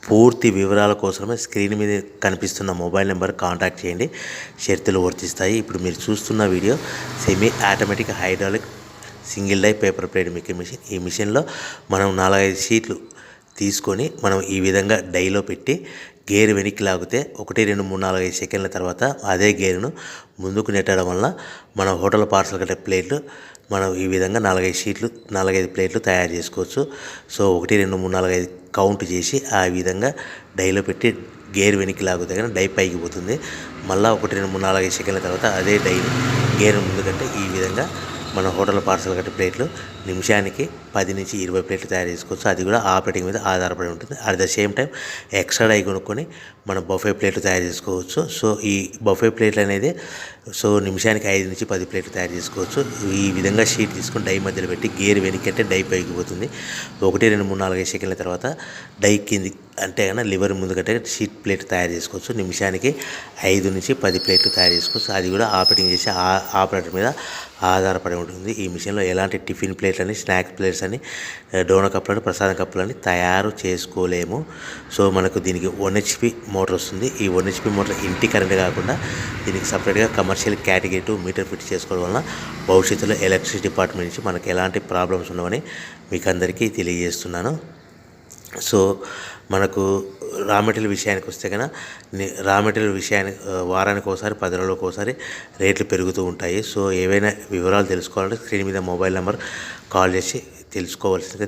పూర్తి వివరాల కోసమే స్క్రీన్ మీద కనిపిస్తున్న మొబైల్ నెంబర్ కాంటాక్ట్ చేయండి. షరతులు వర్తిస్తాయి. ఇప్పుడు మీరు చూస్తున్న video semi automatic hydraulic single die paper plate making machine. ఈ మిషన్లో మనం 4-5 షీట్లు తీసుకొని మనం ఈ విధంగా డైలో పెట్టి గేర్ వెనక్కి లాగితే 1 2 3 4 5 సెకండ్ల తర్వాత అదే గేరును ముందుకు నెట్టడం వల్ల మన హోటల్ పార్సల్ కట్టే ప్లేట్లు మనం ఈ విధంగా 4-5 షీట్లు 4-5 ప్లేట్లు తయారు చేసుకోవచ్చు. సో 1 2 3 4 5 కౌంట్ చేసి ఆ విధంగా డైలో పెట్టి గేర్ వెనక్కి లాగితే కానీ డై పైకి పోతుంది. మళ్ళీ 1 2 3 4 5 సెకండ్ల తర్వాత అదే డైని గేర్ ముందుకంటే ఈ విధంగా మన హోటల్ పార్సల్ కట్టే ప్లేట్లు నిమిషానికి 10 నుంచి 20 ప్లేట్లు తయారు చేసుకోవచ్చు. అది కూడా ఆపరేటింగ్ మీద ఆధారపడి ఉంటుంది. At the same time extra die కొనుక్కొని మనం బఫే ప్లేట్లు తయారు చేసుకోవచ్చు. సో ఈ బఫే ప్లేట్లు అనేది నిమిషానికి 5 నుంచి 10 ప్లేట్లు తయారు చేసుకోవచ్చు. ఈ విధంగా షీట్ తీసుకొని డై మధ్యలో పెట్టి గేర్ వెనక్కి అంటే డై పైకి పోతుంది. 1 2 3 4 5 సెకండ్ల తర్వాత డై కింది అంటే కన్నా లివర్ ముందుకంటే షీట్ ప్లేట్ తయారు చేసుకోవచ్చు. నిమిషానికి 5 నుంచి 10 ప్లేట్లు తయారు చేసుకోవచ్చు. అది కూడా ఆపరేటింగ్ చేసే ఆపరేటర్ మీద ఆధారపడి ఉంటుంది. ఈ మిషన్లో ఎలాంటి టిఫిన్ ప్లేట్లని, స్నాక్స్ ప్లేట్స్ అని, డోనా కప్పులని, ప్రసాదం కప్పులని తయారు చేసుకోలేము. సో మనకు దీనికి 1 HP మోటార్ వస్తుంది. ఈ 1 HP మోటార్ ఇంటి కరెంట్ కాకుండా దీనికి సపరేట్గా కమర్షియల్ కేటగిరీ 2 మీటర్ ఫిట్ చేసుకోవడం వలన భవిష్యత్తులో ఎలక్ట్రిసిటీ డిపార్ట్మెంట్ నుంచి మనకు ఎలాంటి ప్రాబ్లమ్స్ ఉండవని మీకు అందరికీ తెలియజేస్తున్నాను. సో మనకు రా మెటీరియల్ విషయానికి వస్తే కనుక రా మెటీరియల్ విషయానికి వారానికి ఒకసారి 10 రోజులకు ఒకసారి రేట్లు పెరుగుతూ ఉంటాయి. సో ఏవైనా వివరాలు తెలుసుకోవాలంటే స్క్రీన్ మీద మొబైల్ నెంబర్ కాల్ చేసి తెలుసుకోవాల్సిందిగా